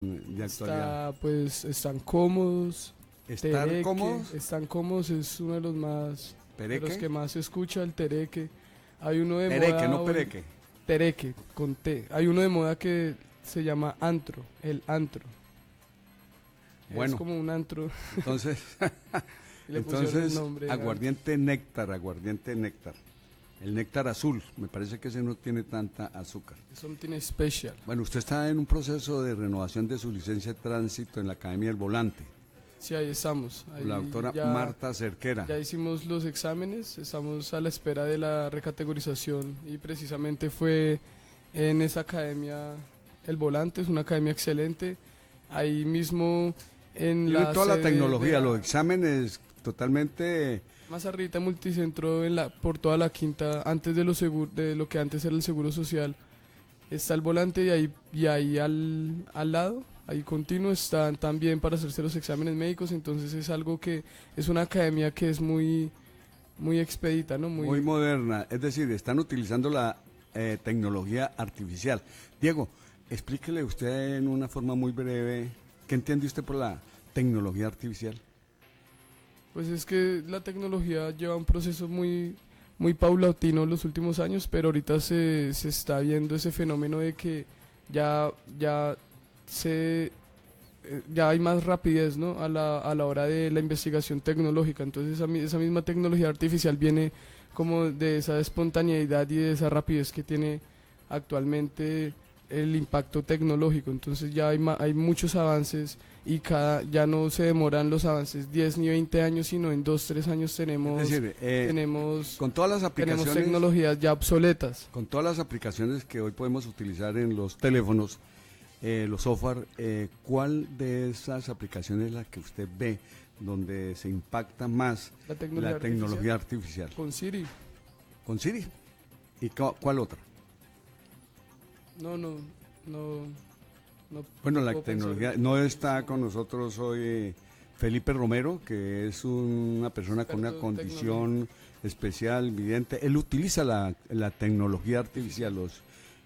de actualidad? Pues están cómodos. ¿Estar Tereque, cómodos? están cómodos, es uno de los más, de los ¿Pereque? que más se escucha, el tereque. Hay uno de Pereque, moda no hoy- pereque. Tereque, con T. Hay uno de moda que se llama antro, el antro. Es Bueno, como un antro. entonces, Y le pusieron el entonces nombre, aguardiente néctar, aguardiente néctar. El néctar azul, me parece que ese no tiene tanta azúcar. Something special. Bueno, usted está en un proceso de renovación de su licencia de tránsito en la Academia del Volante, Sí, ahí estamos. Ahí con la doctora ya, Marta Cerquera. ya hicimos los exámenes, estamos a la espera de la recategorización y precisamente fue en esa academia El Volante, es una academia excelente. Ahí mismo en Tiene la toda la sede tecnología, de los exámenes totalmente. más arriba multicentro por toda la quinta, antes de de lo que antes era el Seguro Social, está el Volante y ahí al lado, ahí continuo, están también para hacerse los exámenes médicos. Entonces es algo que es una academia que es muy expedita, ¿no? Muy moderna, es decir, están utilizando la tecnología artificial. Diego, explíquele usted en una forma muy breve, ¿qué entiende usted por la tecnología artificial? Pues es que la tecnología lleva un proceso muy paulatino en los últimos años, pero ahorita se está viendo ese fenómeno de que ya, ya se ya hay más rapidez, ¿no? A la hora de la investigación tecnológica. Entonces esa misma tecnología artificial viene como de esa espontaneidad y de esa rapidez que tiene actualmente el impacto tecnológico. Entonces ya hay muchos avances y ya no se demoran los avances 10 ni 20 años, sino en 2 3 años tenemos, Es decir, tenemos con todas las tenemos aplicaciones, tecnologías ya obsoletas. con todas las aplicaciones que hoy podemos utilizar en los teléfonos, los software, ¿cuál de esas aplicaciones es la que usted ve donde se impacta más La la tecnología artificial? Con Siri. ¿Con Siri? ¿Y cuál otra? No, no, no. Bueno, la puedo tecnología, pensar. no está con nosotros hoy Felipe Romero, que es una persona con una Experto en condición especial, vidente. Él utiliza la tecnología artificial,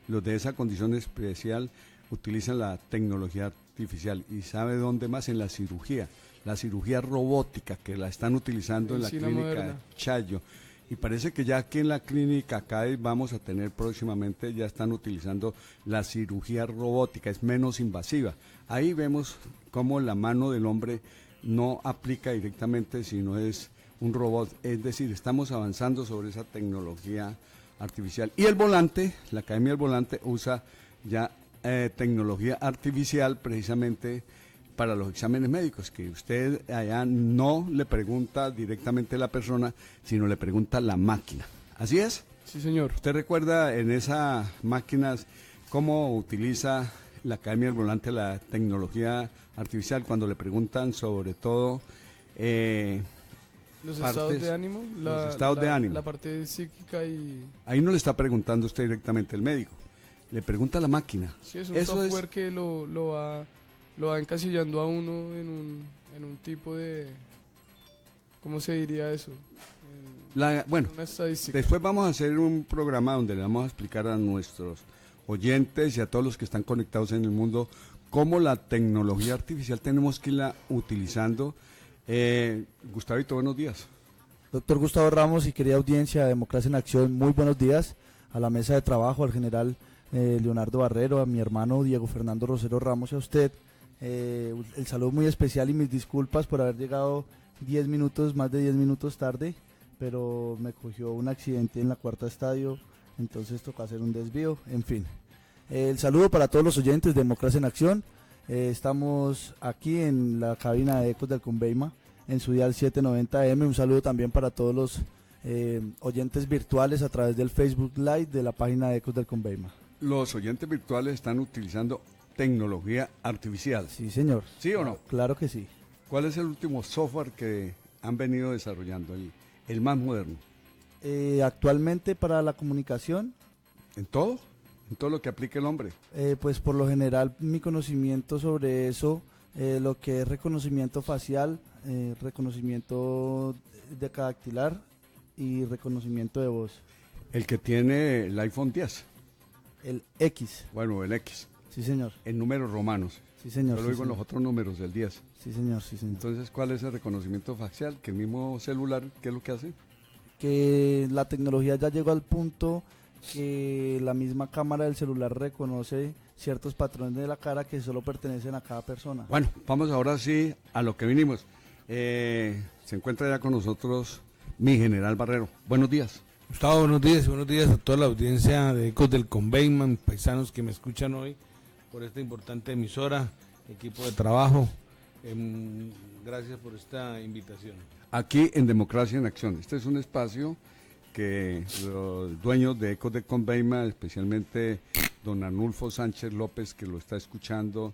los de esa condición especial utilizan la tecnología artificial y sabe dónde más, en la cirugía robótica que la están utilizando en la Medicina clínica moderna. Chayo. Y parece que ya aquí en la clínica CAE vamos a tener próximamente, ya están utilizando la cirugía robótica, es menos invasiva. Ahí vemos cómo la mano del hombre no aplica directamente, sino es un robot. Es decir, estamos avanzando sobre esa tecnología artificial. Y el volante, la Academia del Volante usa ya tecnología artificial precisamente para los exámenes médicos, que usted allá no le pregunta directamente a la persona, sino le pregunta a la máquina. ¿Así es? Sí, señor. ¿Usted recuerda en esas máquinas cómo utiliza la Academia del Volante la tecnología artificial cuando le preguntan sobre todo Los partes, estados de ánimo, los estados de ánimo? la parte psíquica y... Ahí no le está preguntando usted directamente el médico, le pregunta a la máquina. Sí, es un Eso software que lo va encasillando a uno en un tipo de... ¿Cómo se diría eso? Bueno, Una estadística. después vamos a hacer un programa donde le vamos a explicar a nuestros oyentes y a todos los que están conectados en el mundo cómo la tecnología artificial tenemos que irla utilizando. Gustavito, buenos días. Doctor Gustavo Ramos y querida audiencia de Democracia en Acción, muy buenos días a la mesa de trabajo, al general Leonardo Barrero, a mi hermano Diego Fernando Rosero Ramos y a usted. El saludo muy especial y mis disculpas por haber llegado 10 minutos, más de 10 minutos tarde, pero me cogió un accidente en la cuarta estadio, entonces toca hacer un desvío, en fin. El saludo para todos los oyentes de Democracia en Acción. Estamos aquí en la cabina de Ecos del Conveima, en su dial 790M. Un saludo también para todos los oyentes virtuales a través del Facebook Live de la página de Ecos del Conveima. Los oyentes virtuales están utilizando tecnología artificial. Sí, señor. ¿Sí o no? Claro que sí. ¿Cuál es el último software que han venido desarrollando, el más moderno? Actualmente para la comunicación, ¿En todo? ¿En todo lo que aplique el hombre? pues por lo general mi conocimiento sobre eso, lo que es reconocimiento facial, reconocimiento de dactilar y reconocimiento de voz. El que tiene el iPhone 10, El X, bueno, el X, sí señor. en números romanos. Sí, señor. Yo lo digo en los otros números del 10. Sí, señor, sí, señor. Entonces, ¿cuál es el reconocimiento facial? Que el mismo celular, ¿qué es lo que hace? Que la tecnología ya llegó al punto que la misma cámara del celular reconoce ciertos patrones de la cara que solo pertenecen a cada persona. Bueno, vamos ahora sí a lo que vinimos. Se encuentra ya con nosotros mi general Barrero. Buenos días. Gustavo, buenos días a toda la audiencia de Ecos del Conveyman, paisanos que me escuchan hoy por esta importante emisora, equipo de trabajo. Gracias por esta invitación. Aquí en Democracia en Acción. Este es un espacio que los dueños de Ecos del Conveyman, especialmente don Arnulfo Sánchez López, que lo está escuchando,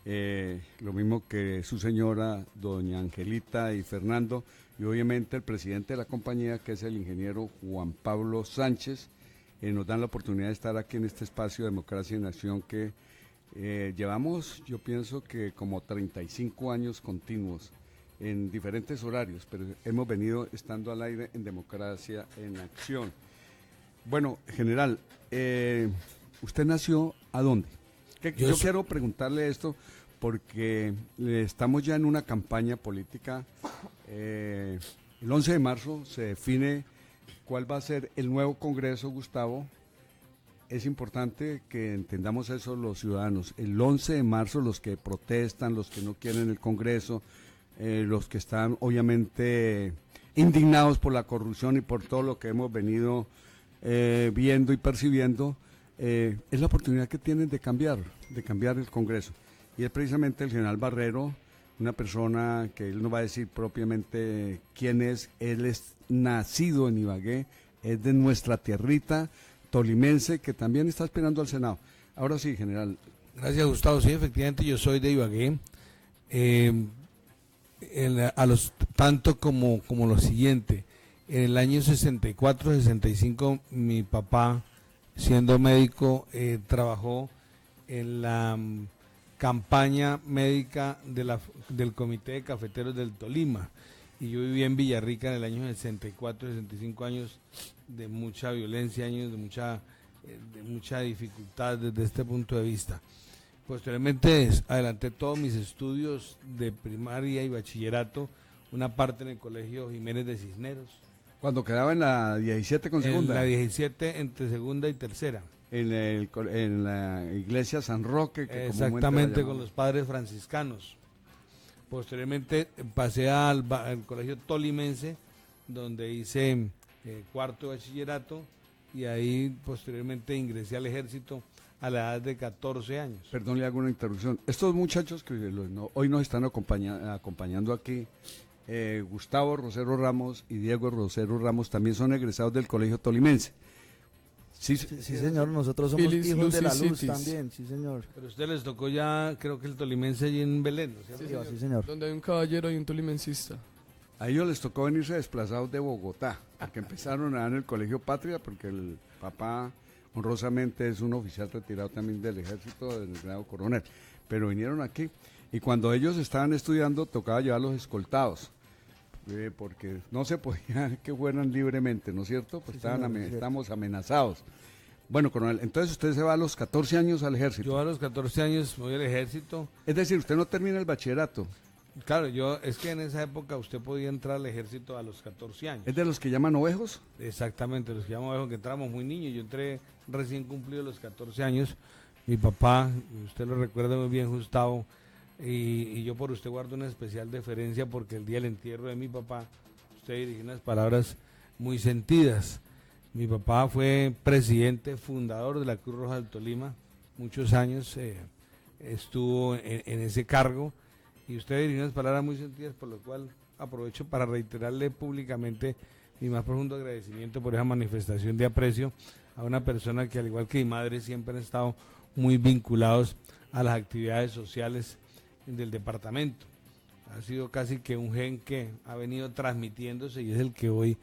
lo mismo que su señora, doña Angelita y Fernando, y obviamente el presidente de la compañía, que es el ingeniero Juan Pablo Sánchez, nos dan la oportunidad de estar aquí en este espacio de Democracia en Acción que llevamos, yo pienso que como 35 años continuos en diferentes horarios, pero hemos venido estando al aire en Democracia en Acción. Bueno, general, ¿usted nació a dónde? Yo quiero preguntarle esto porque estamos ya en una campaña política. El 11 de marzo se define cuál va a ser el nuevo Congreso, Gustavo. Es importante que entendamos eso los ciudadanos. El 11 de marzo los que protestan, los que no quieren el Congreso, los que están obviamente indignados por la corrupción y por todo lo que hemos venido viendo y percibiendo, es la oportunidad que tienen de cambiar el Congreso. Y es precisamente el general Barrero, una persona que él no va a decir propiamente quién es. Él es nacido en Ibagué, es de nuestra tierrita tolimense, que también está esperando al Senado. Ahora sí, general. Gracias, Gustavo. Sí, efectivamente, yo soy de Ibagué. Tanto como lo siguiente, en el año 64-65, mi papá, siendo médico, trabajó en la campaña médica del Comité de Cafeteros del Tolima, y yo viví en Villarrica en el año 64-65, años de mucha violencia, años de mucha dificultad desde este punto de vista. Posteriormente adelanté todos mis estudios de primaria y bachillerato, una parte en el Colegio Jiménez de Cisneros. Cuando quedaba en la 17 con segunda. En la 17 entre segunda y tercera. En la iglesia San Roque. Que exactamente, con los padres franciscanos. Posteriormente pasé al Colegio Tolimense, donde hice cuarto de bachillerato, y ahí posteriormente ingresé al ejército a la edad de 14 años. Perdón, le hago una interrupción. Estos muchachos que hoy nos están acompañando aquí, Gustavo Rosero Ramos y Diego Rosero Ramos, también son egresados del Colegio Tolimense. Sí, señor, nosotros somos hijos de la luz también, sí, señor. Pero a usted les tocó ya, creo que el Tolimense allí en Belén, ¿no? Sí, señor. Donde hay un caballero y un tolimensista. A ellos les tocó venirse desplazados de Bogotá, que empezaron a dar en el Colegio Patria, porque el papá honrosamente es un oficial retirado también del ejército, del grado coronel, pero vinieron aquí, y cuando ellos estaban estudiando tocaba llevarlos escoltados, porque no se podía que fueran libremente, ¿no es cierto? Pues sí, estábamos amenazados. Bueno, coronel, entonces usted se va a los 14 años al ejército. Yo a los 14 años voy al ejército. Es decir, usted no termina el bachillerato. Claro, es que en esa época usted podía entrar al ejército a los 14 años. ¿Es de los que llaman ovejos? Exactamente, los que llaman ovejos, que entramos muy niños. Yo entré recién cumplido los 14 años. Mi papá, usted lo recuerda muy bien, Gustavo, y yo por usted guardo una especial deferencia, porque el día del entierro de mi papá, usted dirigió unas palabras muy sentidas. Mi papá fue presidente, fundador de la Cruz Roja del Tolima, muchos años estuvo en ese cargo, y usted dirigió unas palabras muy sentidas, por lo cual aprovecho para reiterarle públicamente mi más profundo agradecimiento por esa manifestación de aprecio a una persona que, al igual que mi madre, siempre han estado muy vinculados a las actividades sociales del departamento. Ha sido casi que un gen que ha venido transmitiéndose, y es el que hoy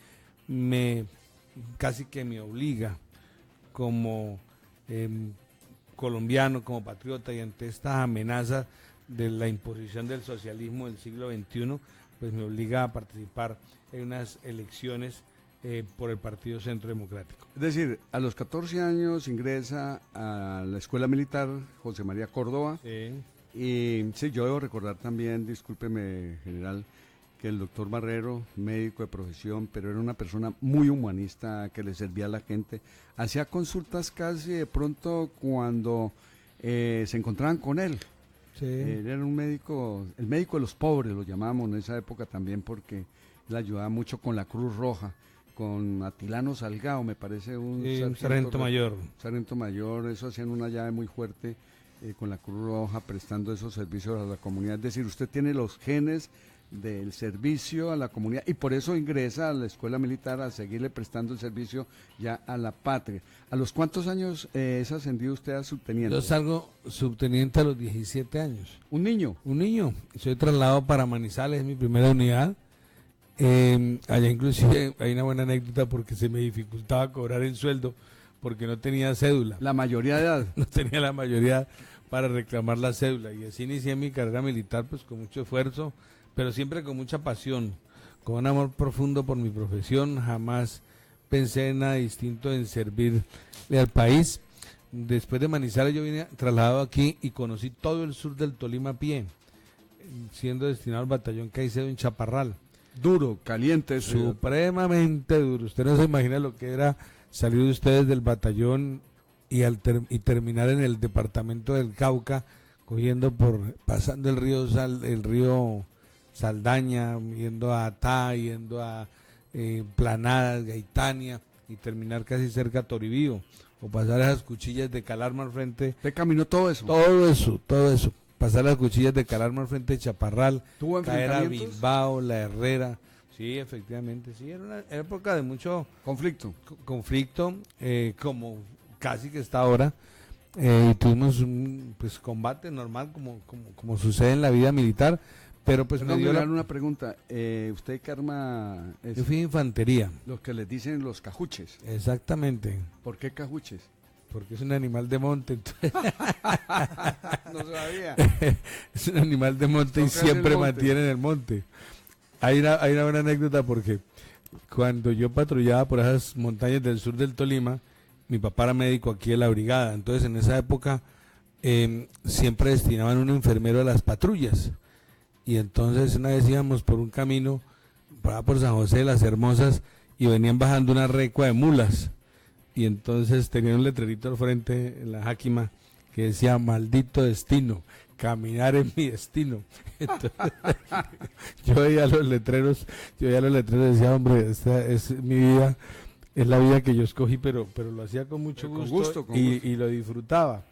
casi que me obliga como colombiano, como patriota, y ante estas amenazas de la imposición del socialismo del siglo XXI, pues me obliga a participar en unas elecciones por el Partido Centro Democrático. Es decir, a los 14 años ingresa a la Escuela Militar José María Córdoba, sí. Y sí, yo debo recordar también, discúlpeme, general, que el doctor Barrero, médico de profesión, pero era una persona muy humanista, que le servía a la gente, hacía consultas casi de pronto cuando se encontraban con él. Sí. Él era un médico, el médico de los pobres lo llamábamos en esa época también, porque él ayudaba mucho con la Cruz Roja, con Atilano Salgado, me parece un sargento mayor. Sargento mayor, eso hacían una llave muy fuerte con la Cruz Roja, prestando esos servicios a la comunidad. Es decir, usted tiene los genes del servicio a la comunidad y por eso ingresa a la escuela militar a seguirle prestando el servicio ya a la patria. ¿A los cuántos años es ascendido usted a subteniente? Yo salgo subteniente a los 17 años. ¿Un niño? Un niño. Soy trasladado para Manizales, es mi primera unidad. Allá inclusive hay una buena anécdota porque se me dificultaba cobrar el sueldo porque no tenía cédula. La mayoría de edad. No tenía la mayoría para reclamar la cédula y así inicié mi carrera militar pues con mucho esfuerzo, pero siempre con mucha pasión, con un amor profundo por mi profesión. Jamás pensé en nada distinto en servirle al país. Después de Manizales yo vine trasladado aquí y conocí todo el sur del Tolima a pie, siendo destinado al batallón Caicedo en Chaparral. Duro, caliente. Supremamente duro. Usted no se imagina lo que era salir de ustedes del batallón y terminar en el departamento del Cauca, pasando el río Saldaña, yendo a Atá, yendo a Planadas, Gaitania, y terminar casi cerca a Toribío, o pasar esas cuchillas de Calarma al frente. ¿Usted caminó todo eso? Todo eso. Pasar las cuchillas de Calarma al frente de Chaparral, ¿Tuvo caer a enfrentamientos? Bilbao, La Herrera. Sí, efectivamente, sí, era una época de mucho Conflicto. conflicto, como casi que está ahora. Y tuvimos un combate normal como sucede en la vida militar, pero pues Perdón, me dio le hago una pregunta. ¿Usted qué arma es? yo fui de infantería, Los que les dicen los cajuches. exactamente, ¿Por qué cajuches? porque es un animal de monte, entonces, No sabía. es un animal de monte y Toca en el siempre monte. mantiene en el monte. Hay una buena anécdota porque cuando yo patrullaba por esas montañas del sur del Tolima, mi papá era médico aquí de la brigada, entonces en esa época siempre destinaban un enfermero a las patrullas, y entonces una vez íbamos por un camino por San José de las Hermosas y venían bajando una recua de mulas, y entonces tenían un letrerito al frente en la jáquima que decía: maldito destino, caminar en mi destino. Entonces, yo veía los letreros y decía: hombre, esta es mi vida, es la vida que yo escogí, pero lo hacía con mucho gusto, Con y, gusto. y lo disfrutaba.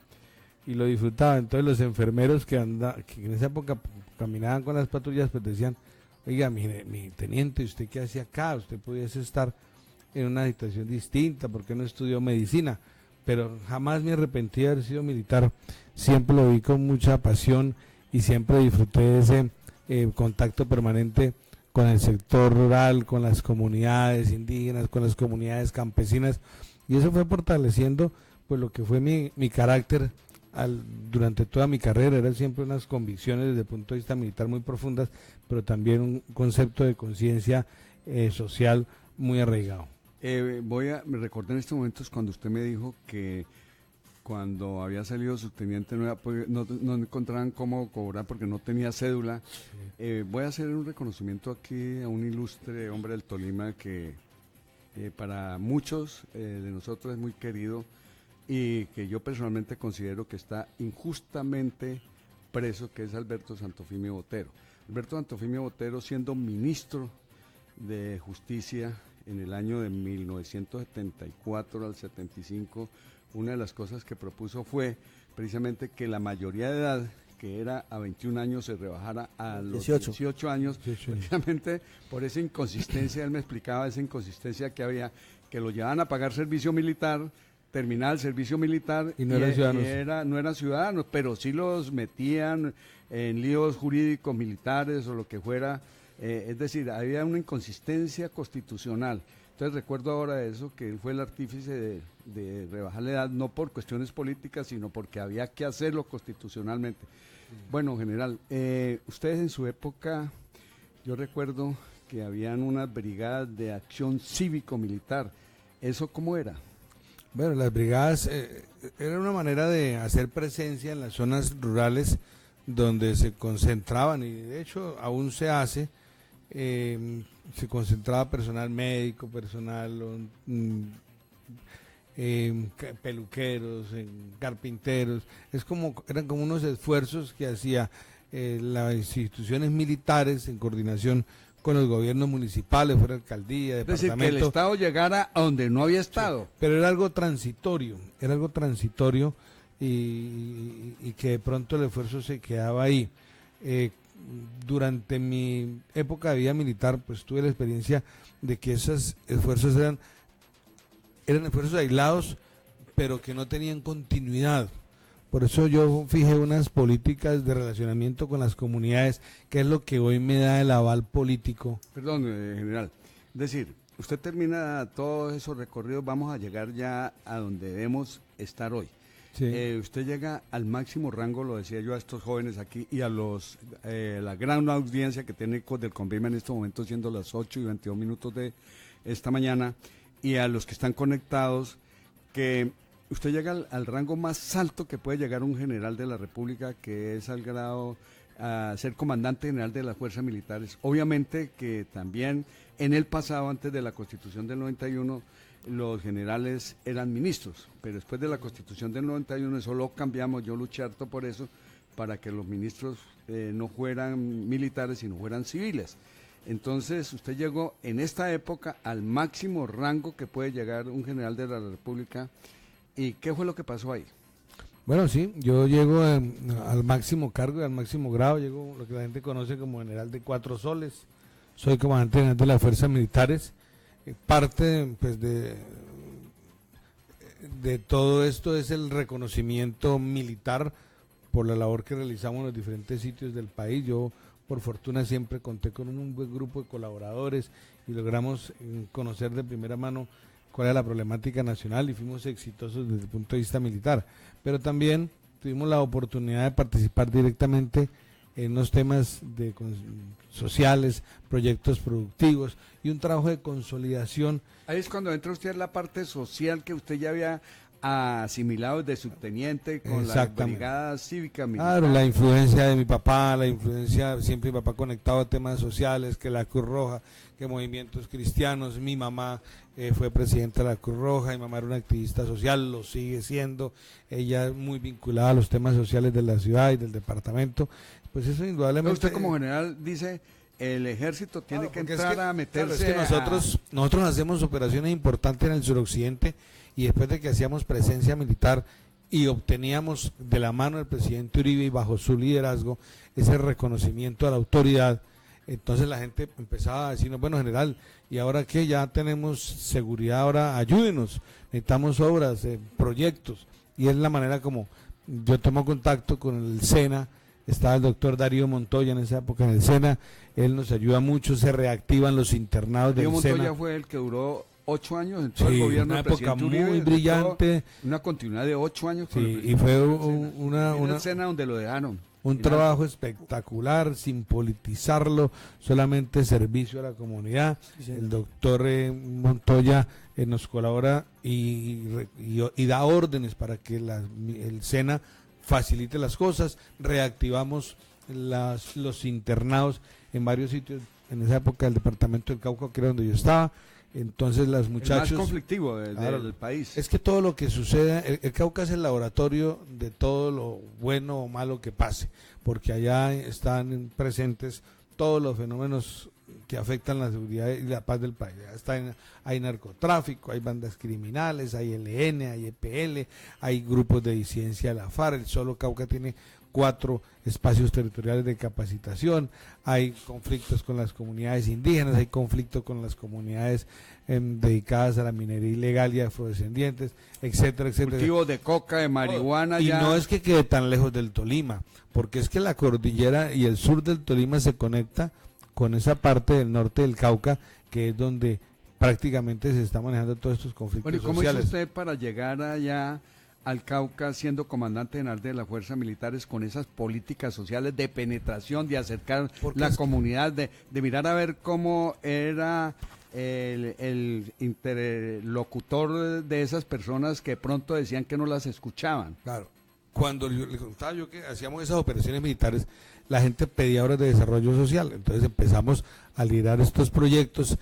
Entonces los enfermeros que en esa época caminaban con las patrullas, pues decían: oiga, mi teniente, ¿usted qué hace acá? Usted pudiese estar en una situación distinta, ¿por qué no estudió medicina? Pero jamás me arrepentí de haber sido militar, siempre lo vi con mucha pasión y siempre disfruté de ese contacto permanente con el sector rural, con las comunidades indígenas, con las comunidades campesinas, y eso fue fortaleciendo pues lo que fue mi carácter durante toda mi carrera. Eran siempre unas convicciones desde el punto de vista militar muy profundas, pero también un concepto de conciencia social muy arraigado. Me recordé en estos momentos cuando usted me dijo que cuando había salido subteniente no encontraban cómo cobrar porque no tenía cédula. Voy a hacer un reconocimiento aquí a un ilustre hombre del Tolima que para muchos de nosotros es muy querido y que yo personalmente considero que está injustamente preso, que es Alberto Santofimio Botero. Alberto Santofimio Botero, siendo ministro de Justicia en el año de 1974 al 75, una de las cosas que propuso fue precisamente que la mayoría de edad, que era a 21 años, se rebajara a los 18 años, 18. precisamente por esa inconsistencia. Él me explicaba esa inconsistencia que había, que lo llevaban a pagar servicio militar, terminaba el servicio militar Y no eran ciudadanos. no eran ciudadanos, pero sí los metían en líos jurídicos militares o lo que fuera. Es decir, había una inconsistencia constitucional. Entonces recuerdo ahora eso, que él fue el artífice de rebajar la edad, no por cuestiones políticas, sino porque había que hacerlo constitucionalmente. Bueno, general, ustedes en su época, yo recuerdo que habían unas brigadas de acción cívico-militar. ¿Eso cómo era? Bueno, las brigadas era una manera de hacer presencia en las zonas rurales donde se concentraban, y de hecho aún se hace, se concentraba personal médico, personal peluqueros, carpinteros, eran como unos esfuerzos que hacía las instituciones militares en coordinación con los gobiernos municipales, fuera alcaldía, Es decir, departamento. que el Estado llegara a donde no había Estado. Sí, pero era algo transitorio y que de pronto el esfuerzo se quedaba ahí. Durante mi época de vida militar, pues tuve la experiencia de que esos esfuerzos eran esfuerzos aislados, pero que no tenían continuidad. Por eso yo fijé unas políticas de relacionamiento con las comunidades, que es lo que hoy me da el aval político. Perdón, general. Es decir, usted termina todos esos recorridos, vamos a llegar ya a donde debemos estar hoy. Sí. Usted llega al máximo rango, lo decía yo a estos jóvenes aquí y a la gran audiencia que tiene del Convime en este momento, siendo las 8:22 de esta mañana, y a los que están conectados, que usted llega al rango más alto que puede llegar un general de la República, que es al grado a ser comandante general de las fuerzas militares. Obviamente que también en el pasado, antes de la Constitución del 91, los generales eran ministros, pero después de la Constitución del 91 eso lo cambiamos, yo luché harto por eso, para que los ministros no fueran militares, sino fueran civiles. Entonces usted llegó en esta época al máximo rango que puede llegar un general de la República. ¿Y qué fue lo que pasó ahí? Bueno, sí, yo llego al máximo cargo y al máximo grado, llego lo que la gente conoce como general de 4 soles, soy comandante general de las fuerzas militares. Parte pues de todo esto es el reconocimiento militar por la labor que realizamos en los diferentes sitios del país. Yo por fortuna siempre conté con un buen grupo de colaboradores y logramos conocer de primera mano cuál era la problemática nacional y fuimos exitosos desde el punto de vista militar, pero también tuvimos la oportunidad de participar directamente en los temas sociales, proyectos productivos y un trabajo de consolidación. Ahí es cuando entra usted en la parte social que usted ya había asimilado de subteniente con la brigada cívica militar. Claro, la influencia de mi papá, siempre mi papá conectado a temas sociales, que la Cruz Roja, que movimientos cristianos. Mi mamá fue presidenta de la Cruz Roja, mi mamá era una activista social, lo sigue siendo, ella es muy vinculada a los temas sociales de la ciudad y del departamento. Pues eso indudablemente. Usted como general dice, el ejército tiene que entrar a meterse. Claro, es que nosotros hacemos operaciones importantes en el suroccidente y después de que hacíamos presencia militar y obteníamos de la mano del presidente Uribe y bajo su liderazgo ese reconocimiento a la autoridad, entonces la gente empezaba a decirnos, bueno, general, ¿y ahora qué? Ya tenemos seguridad, ahora ayúdenos, necesitamos obras, proyectos, y es la manera como yo tomo contacto con el SENA. Estaba el doctor Darío Montoya en esa época en el SENA, él nos ayuda mucho, se reactivan los internados del SENA. Darío Montoya fue el que duró 8 años en todo el gobierno una del época presidente muy Uribe, brillante. Una continuidad de 8 años. Con sí, y fue una escena donde lo dejaron. Un trabajo espectacular, sin politizarlo, solamente servicio a la comunidad. Sí, el doctor Montoya nos colabora y da órdenes para que el SENA facilite las cosas. Reactivamos los internados en varios sitios, en esa época el departamento del Cauca, que era donde yo estaba. Entonces las muchachos... El más conflictivo del país. Es que todo lo que sucede, el Cauca es el laboratorio de todo lo bueno o malo que pase, porque allá están presentes todos los fenómenos que afectan la seguridad y la paz del país. Hay narcotráfico, hay bandas criminales, hay ELN, hay EPL, hay grupos de disidencia de la FARC. El solo Cauca tiene 4 espacios territoriales de capacitación, hay conflictos con las comunidades indígenas, hay conflictos con las comunidades dedicadas a la minería ilegal y afrodescendientes, etcétera, etcétera. Cultivo de coca, de marihuana. Y ya. No es que quede tan lejos del Tolima, porque es que la cordillera y el sur del Tolima se conecta con esa parte del norte del Cauca, que es donde prácticamente se están manejando todos estos conflictos sociales. ¿Cómo hizo usted para llegar allá al Cauca siendo comandante general de las fuerzas militares con esas políticas sociales de penetración, de acercar la comunidad, de mirar a ver cómo era el interlocutor de esas personas que pronto decían que no las escuchaban? Claro. cuando le contaba yo que hacíamos esas operaciones militares, la gente pedía horas de desarrollo social. Entonces empezamos a liderar estos proyectos,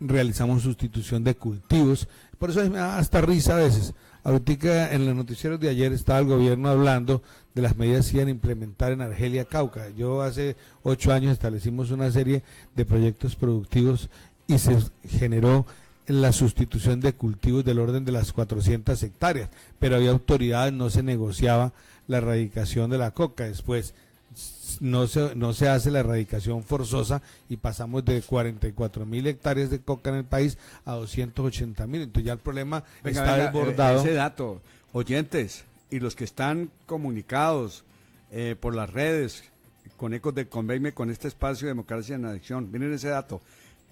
realizamos sustitución de cultivos. Por eso me da hasta risa a veces. Ahorita en los noticieros de ayer estaba el gobierno hablando de las medidas que iban a implementar en Argelia, Cauca. Yo hace 8 años establecimos una serie de proyectos productivos y se generó la sustitución de cultivos del orden de las 400 hectáreas, pero había autoridades, no se negociaba la erradicación de la coca. Después no se hace la erradicación forzosa y pasamos de 44.000 hectáreas de coca en el país a 280.000. Entonces ya el problema está desbordado. Ese dato, oyentes y los que están comunicados por las redes con Ecos de Conveime, con este espacio de Democracia en Acción, miren ese dato.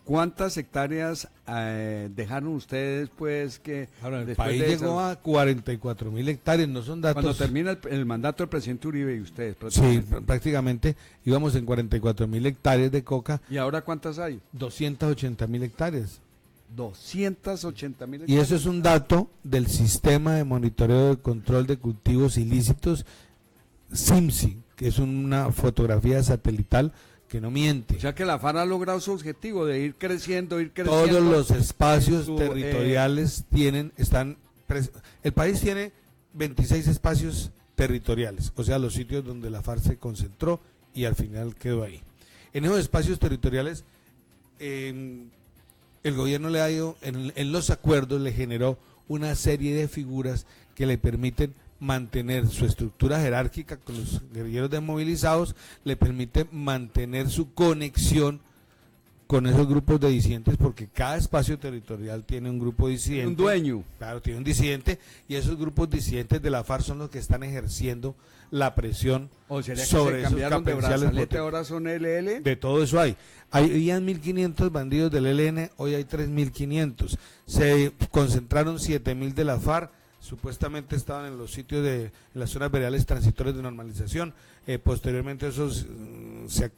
¿Cuántas hectáreas dejaron ustedes, pues, que ahora el país llegó a 44.000 hectáreas? No son datos. Cuando termina el mandato del presidente Uribe y ustedes. Sí, prácticamente íbamos en 44.000 hectáreas de coca. ¿Y ahora cuántas hay? 280.000 hectáreas. 280.000 hectáreas. Y eso es un dato del sistema de monitoreo de control de cultivos ilícitos, SIMSI, que es una fotografía satelital que no miente. O sea que la FARC ha logrado su objetivo de ir creciendo. Todos los espacios territoriales el país tiene 26 espacios territoriales, o sea, los sitios donde la FARC se concentró y al final quedó ahí. En esos espacios territoriales, el gobierno le ha ido, en los acuerdos le generó una serie de figuras que le permiten mantener su estructura jerárquica con los guerrilleros desmovilizados, le permite mantener su conexión con esos grupos de disidentes, porque cada espacio territorial tiene un grupo disidente. Un dueño. Claro, tiene un disidente, y esos grupos disidentes de la FARC son los que están ejerciendo la presión sobre esos capenciales. Ahora son LL. De todo eso hay. Habían 1.500 bandidos del ELN, hoy hay 3.500. Se concentraron 7.000 de la FARC. Supuestamente estaban en los sitios en las zonas veredales transitorias de normalización. Posteriormente eso se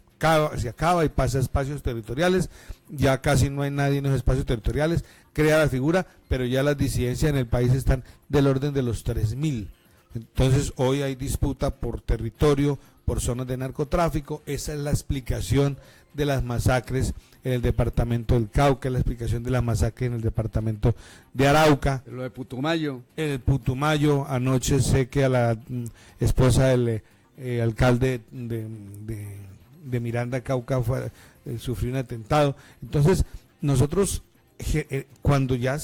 acaba y pasa a espacios territoriales. Ya casi no hay nadie en esos espacios territoriales. Crea la figura, pero ya las disidencias en el país están del orden de los 3.000. Entonces hoy hay disputa por territorio, por zonas de narcotráfico. Esa es la explicación de las masacres en el departamento del Cauca, la explicación de la masacre en el departamento de Arauca. Lo de Putumayo. En el Putumayo, anoche sé que a la esposa del alcalde de Miranda, Cauca, sufrió un atentado. Entonces, nosotros, cuando ya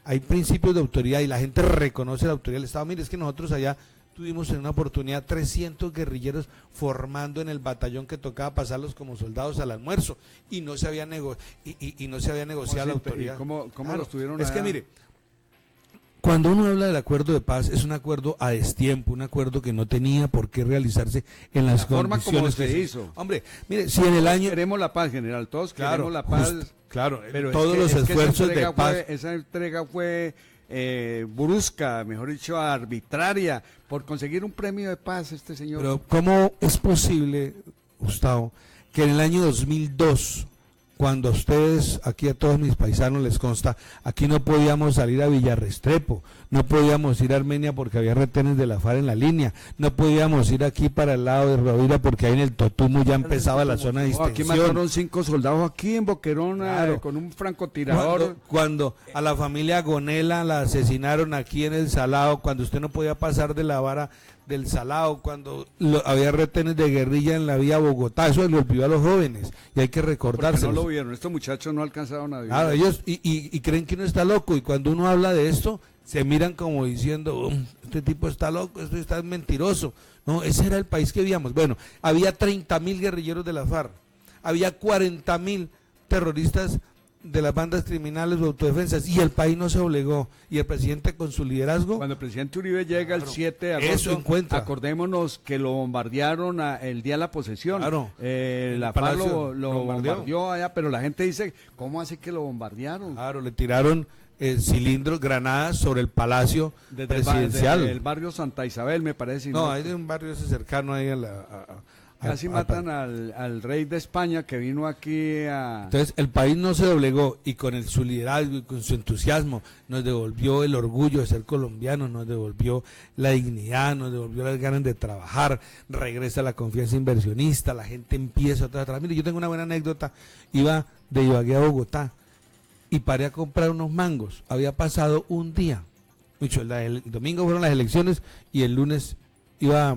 hay principios de autoridad y la gente reconoce la autoridad del Estado, mire, es que nosotros allá tuvimos en una oportunidad 300 guerrilleros formando en el batallón que tocaba pasarlos como soldados al almuerzo y no se había negociado la autoridad. ¿Cómo claro, los tuvieron es allá? que mire, cuando uno habla del acuerdo de paz, es un acuerdo a destiempo, un acuerdo que no tenía por qué realizarse en las forma condiciones como se hizo. Hombre, mire, si en el año... Queremos la paz, general, todos queremos la paz. Claro, pero todos los esfuerzos de paz... Esa entrega fue brusca, mejor dicho, arbitraria, por conseguir un premio de paz este señor. Pero ¿cómo es posible, Gustavo, que en el año 2002, cuando a ustedes, aquí a todos mis paisanos les consta, aquí no podíamos salir a Villarrestrepo, no podíamos ir a Armenia porque había retenes de la FARC en la línea, no podíamos ir aquí para el lado de Rovira porque ahí en el Totumo ya empezaba la zona de distensión. Aquí mataron 5 soldados aquí en Boquerón, claro, con un francotirador. Cuando a la familia Gonela la asesinaron aquí en el Salado, cuando usted no podía pasar de la vara del Salado, cuando había retenes de guerrilla en la vía Bogotá, eso le olvidó a los jóvenes y hay que recordárselo. No lo vieron, estos muchachos no alcanzaron a vivir. Claro, ellos y creen que uno está loco, y cuando uno habla de esto se miran como diciendo, este tipo está loco, esto está mentiroso. No, ese era el país que vivíamos. Bueno, había 30.000 guerrilleros de la FARC, había 40.000 terroristas de las bandas criminales o autodefensas, y el país no se obligó, y el presidente con su liderazgo... Cuando el presidente Uribe llega el 7 de agosto, acordémonos que lo bombardearon el día de la posesión. Claro. La FARC lo bombardeó allá, pero la gente dice, ¿cómo así que lo bombardearon? Claro, le tiraron cilindros, granadas sobre el palacio presidencial. Desde el barrio Santa Isabel, me parece. No, hay de un barrio ese cercano ahí Casi matan al rey de España que vino aquí a... Entonces el país no se doblegó y con su liderazgo y con su entusiasmo nos devolvió el orgullo de ser colombianos, nos devolvió la dignidad, nos devolvió las ganas de trabajar, regresa la confianza inversionista, la gente empieza otra vez. Mire, yo tengo una buena anécdota, iba de Ibagué a Bogotá y paré a comprar unos mangos, había pasado un día, el domingo fueron las elecciones y el lunes iba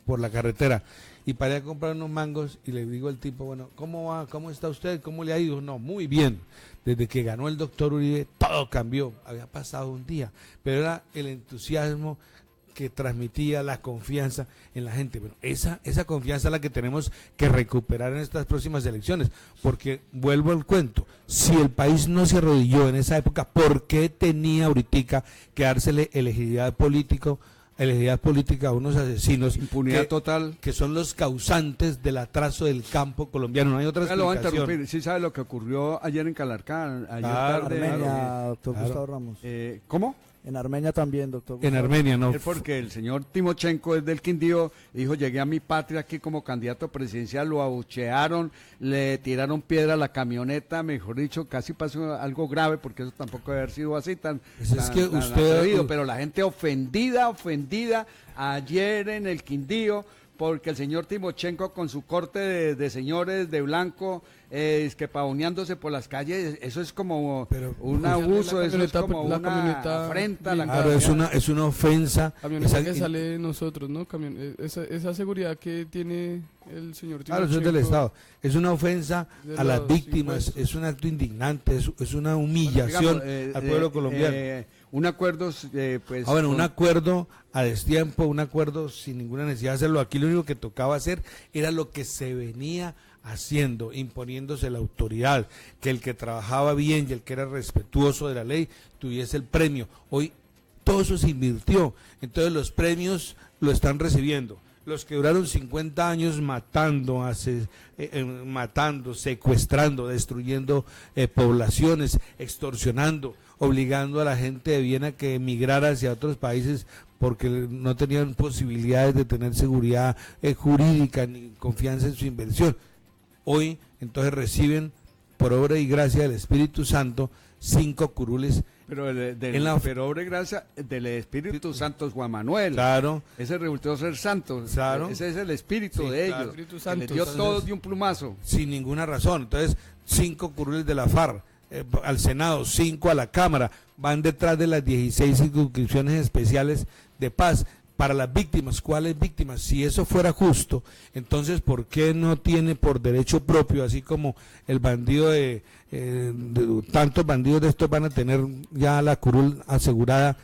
por la carretera y paré a comprar unos mangos y le digo al tipo, bueno, ¿cómo va? ¿Cómo está usted? ¿Cómo le ha ido? No, muy bien. Desde que ganó el doctor Uribe, todo cambió. Había pasado un día, pero era el entusiasmo que transmitía, la confianza en la gente. Bueno, esa confianza es la que tenemos que recuperar en estas próximas elecciones, porque vuelvo al cuento, si el país no se arrodilló en esa época, ¿por qué tenía ahorita que dársele elegibilidad política a unos asesinos, impunidad total, que son los causantes del atraso del campo colombiano? No hay otra lo voy a explicación. interrumpir. Sí sabe lo que ocurrió ayer en Calarcá, ayer Claro, tarde. Armenia, doctor claro. Gustavo Ramos. ¿Cómo? En Armenia también, doctor En Gustavo. Armenia, no. Es porque el señor Timochenko es del Quindío, dijo, llegué a mi patria aquí como candidato presidencial, lo abuchearon, le tiraron piedra a la camioneta, mejor dicho, casi pasó algo grave, porque eso tampoco debe haber sido así tan, Pues es tan- que tan usted- atrevido, pero la gente ofendida ayer en el Quindío, porque el señor Timochenko con su corte de señores de blanco, es que pavoneándose por las calles, eso es como Pero, un pues, abuso, la eso es camioneta- como la una camioneta afrenta a la Claro, es una ofensa. Camioneta Esa- que sale de nosotros, ¿no? Esa seguridad que tiene el señor Claro, eso es del Timochenko. Estado. Es una ofensa De a las los víctimas, impuestos. es un acto indignante, es una humillación Digamos, al pueblo colombiano. Un acuerdo, pues... Un con- acuerdo a destiempo, un acuerdo sin ninguna necesidad de hacerlo. Aquí lo único que tocaba hacer era lo que se venía haciendo, imponiéndose la autoridad, que el que trabajaba bien y el que era respetuoso de la ley tuviese el premio. Hoy todo eso se invirtió, entonces los premios lo están recibiendo. Los que duraron 50 años matando, secuestrando, destruyendo poblaciones, extorsionando, obligando a la gente de Viena que emigrara hacia otros países porque no tenían posibilidades de tener seguridad jurídica ni confianza en su inversión. Hoy entonces reciben por obra y gracia del Espíritu Santo 5 curules. Pero, pero obra y gracia del Espíritu Santo es Juan Manuel. Claro. Ese resultó ser santo. Claro. Ese es el espíritu Sí, de claro. ellos. Espíritu Que Santo. les dio Entonces, todo de un plumazo. Sin ninguna razón. Entonces, 5 curules de la FARC al Senado, 5 a la Cámara, van detrás de las 16 circunscripciones especiales de paz. Para las víctimas, ¿cuáles víctimas? Si eso fuera justo, entonces ¿por qué no tiene por derecho propio, así como el bandido tantos bandidos de estos van a tener ya la curul asegurada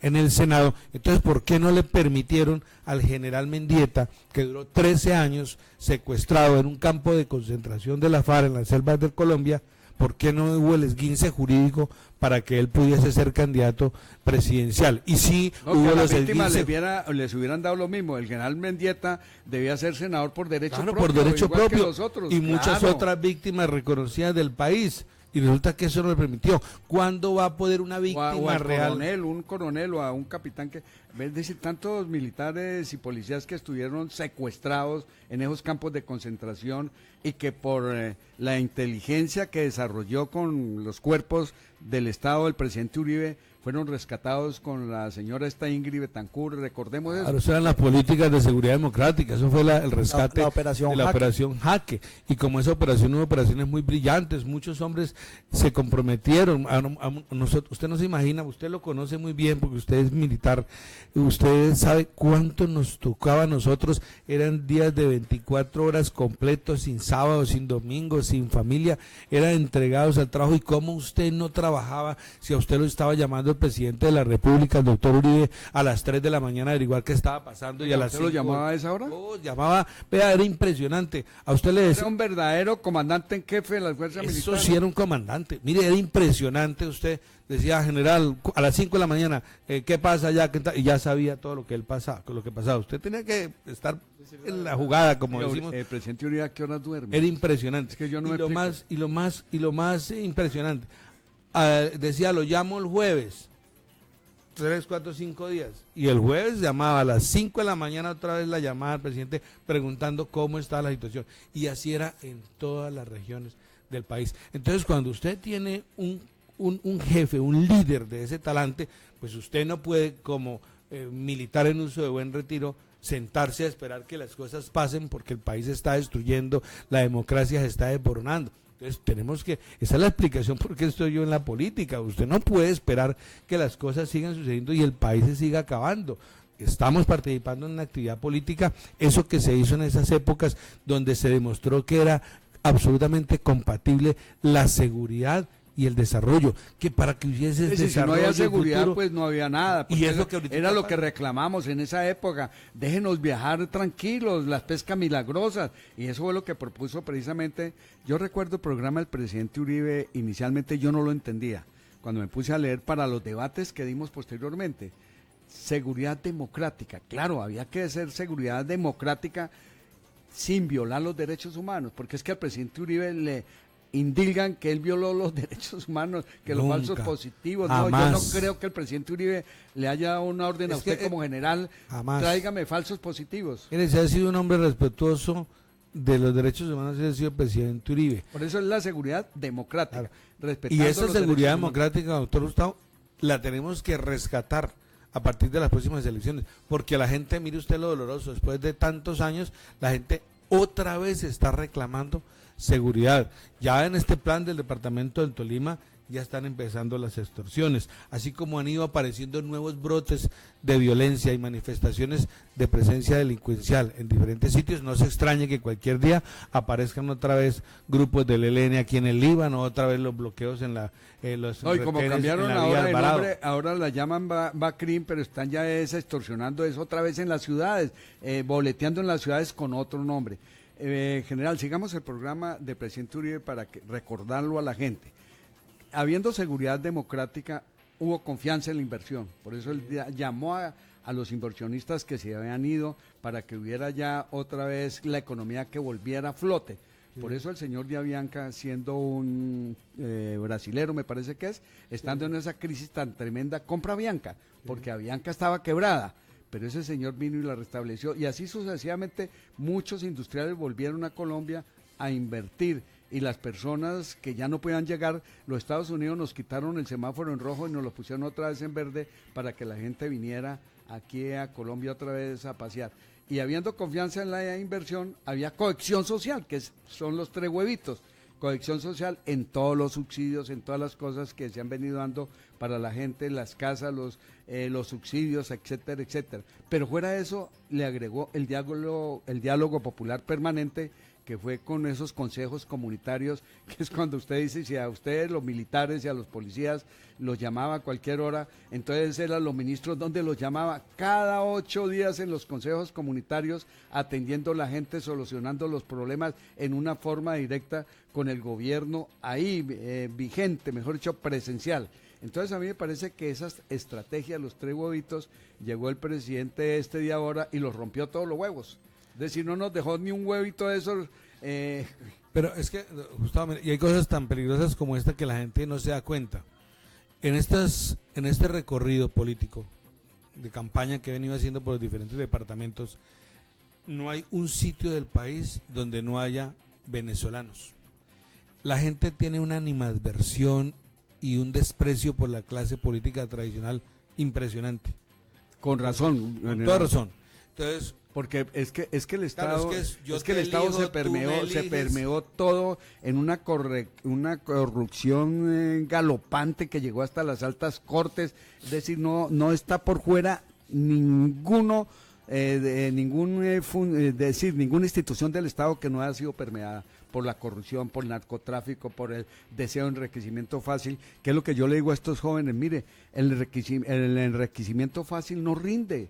en el Senado? Entonces, ¿por qué no le permitieron al general Mendieta, que duró 13 años secuestrado en un campo de concentración de la FARC en las selvas de Colombia? ¿Por qué no hubo el esguince jurídico para que él pudiese ser candidato presidencial? Y sí No, hubo que a las los víctimas esguinces. les hubieran dado lo mismo. El general Mendieta debía ser senador por derecho Claro, propio. por derecho igual que propio. los otros, Y muchas claro. otras víctimas reconocidas del país. Y resulta que eso no le permitió. ¿Cuándo va a poder una O víctima al real? un coronel o a un capitán que, es decir, tantos militares y policías que estuvieron secuestrados en esos campos de concentración y que por la inteligencia que desarrolló con los cuerpos del Estado del presidente Uribe fueron rescatados con la señora esta Ingrid Betancourt, recordemos eso. Claro, eso eran las políticas de seguridad democrática, eso fue el rescate La operación de la Jaque. operación Jaque. Y como esa operación hubo operaciones muy brillantes, muchos hombres se comprometieron. Usted no se imagina, usted lo conoce muy bien porque usted es militar, usted sabe cuánto nos tocaba a nosotros, eran días de 24 horas completos, sin sábado, sin domingo, sin familia, eran entregados al trabajo. Y cómo usted no trabajaba si a usted lo estaba llamando el presidente de la República, el doctor Uribe, a las 3 de la mañana a averiguar qué estaba pasando, y a las ¿Usted lo 5 llamaba a esa hora? llamaba, vea, era impresionante. A usted le Era decía, un verdadero comandante en jefe de las fuerzas eso militares. sí era un comandante. Mire, era impresionante. Usted decía, general, a las 5 de la mañana, ¿qué pasa allá? Y ya sabía todo lo que lo que pasaba. Usted tenía que estar en la jugada, como decimos. El presidente Uribe, ¿a qué horas duerme? Era impresionante. Es que yo no y me lo explico. más impresionante, decía, lo llamo el jueves. 3, 4, 5 días. Y el jueves llamaba a las 5 de la mañana otra vez la llamada al presidente preguntando cómo está la situación. Y así era en todas las regiones del país. Entonces, cuando usted tiene un jefe, un líder de ese talante, pues usted no puede, como militar en uso de buen retiro, sentarse a esperar que las cosas pasen porque el país se está destruyendo, la democracia se está desboronando. Entonces tenemos que, esa es la explicación por qué estoy yo en la política. Usted no puede esperar que las cosas sigan sucediendo y el país se siga acabando. Estamos participando en una actividad política, eso que se hizo en esas épocas donde se demostró que era absolutamente compatible la seguridad y el desarrollo, que para que hubiese desarrollo, si no había seguridad, futuro, pues no había nada. Y es lo que era lo que reclamamos en esa época. Déjenos viajar tranquilos, las pescas milagrosas. Y eso fue lo que propuso precisamente. Yo recuerdo el programa del presidente Uribe, inicialmente yo no lo entendía. Cuando me puse a leer para los debates que dimos posteriormente. Seguridad democrática. Claro, había que hacer seguridad democrática sin violar los derechos humanos, porque es que al presidente Uribe le indilgan que él violó los derechos humanos, que los falsos positivos. No, yo no creo que el presidente Uribe le haya dado una orden a usted como general, tráigame falsos positivos. Mire, si ha sido un hombre respetuoso de los derechos humanos, ha sido el presidente Uribe. Por eso es la seguridad democrática. Y esa seguridad democrática, doctor Gustavo, la tenemos que rescatar a partir de las próximas elecciones, porque la gente, mire usted lo doloroso, después de tantos años, la gente otra vez está reclamando seguridad. Ya en este plan del departamento del Tolima ya están empezando las extorsiones, así como han ido apareciendo nuevos brotes de violencia y manifestaciones de presencia delincuencial en diferentes sitios. No se extrañe que cualquier día aparezcan otra vez grupos del ELN aquí en el Líbano, otra vez los bloqueos en los no, y como cambiaron ahora el nombre, ahora la llaman Bacrim, pero están ya extorsionando eso otra vez en las ciudades, boleteando en las ciudades con otro nombre. General, sigamos el programa del presidente Uribe para recordarlo a la gente. Habiendo seguridad democrática, hubo confianza en la inversión. Por eso él llamó a los inversionistas que se habían ido para que hubiera ya otra vez la economía que volviera a flote. Por eso el señor de Avianca, siendo un brasilero, me parece que estando en esa crisis tan tremenda, compra Avianca, porque Avianca estaba quebrada. Pero ese señor vino y la restableció, y así sucesivamente muchos industriales volvieron a Colombia a invertir, y las personas que ya no podían llegar, los Estados Unidos nos quitaron el semáforo en rojo y nos lo pusieron otra vez en verde para que la gente viniera aquí a Colombia otra vez a pasear. Y habiendo confianza en la inversión, había cohesión social, que son los 3 huevitos. Cohesión social en todos los subsidios, en todas las cosas que se han venido dando para la gente, las casas, los subsidios, etcétera, etcétera. Pero fuera de eso, le agregó el diálogo popular permanente, que fue con esos consejos comunitarios, que es cuando usted dice, si a ustedes, los militares y a los policías, los llamaba a cualquier hora, entonces eran los ministros donde los llamaba cada 8 días en los consejos comunitarios, atendiendo a la gente, solucionando los problemas en una forma directa con el gobierno ahí vigente, mejor dicho, presencial. Entonces a mí me parece que esas estrategias, los 3 huevitos, llegó el presidente este día ahora y los rompió todos los huevos. Es decir, no nos dejó ni un huevito de esos. Pero es que, Gustavo, y hay cosas tan peligrosas como esta que la gente no se da cuenta. En este recorrido político de campaña que he venido haciendo por los diferentes departamentos, no hay un sitio del país donde no haya venezolanos. La gente tiene una animadversión y un desprecio por la clase política tradicional impresionante. Con razón. Con toda razón. Entonces, porque es que el Estado, claro, es que el Estado se permeó todo en una corrupción galopante que llegó hasta las altas cortes. Es decir, no está por fuera ninguna institución del Estado que no haya sido permeada por la corrupción, por el narcotráfico, por el deseo de enriquecimiento fácil, que es lo que yo le digo a estos jóvenes. Mire, el enriquecimiento fácil no rinde,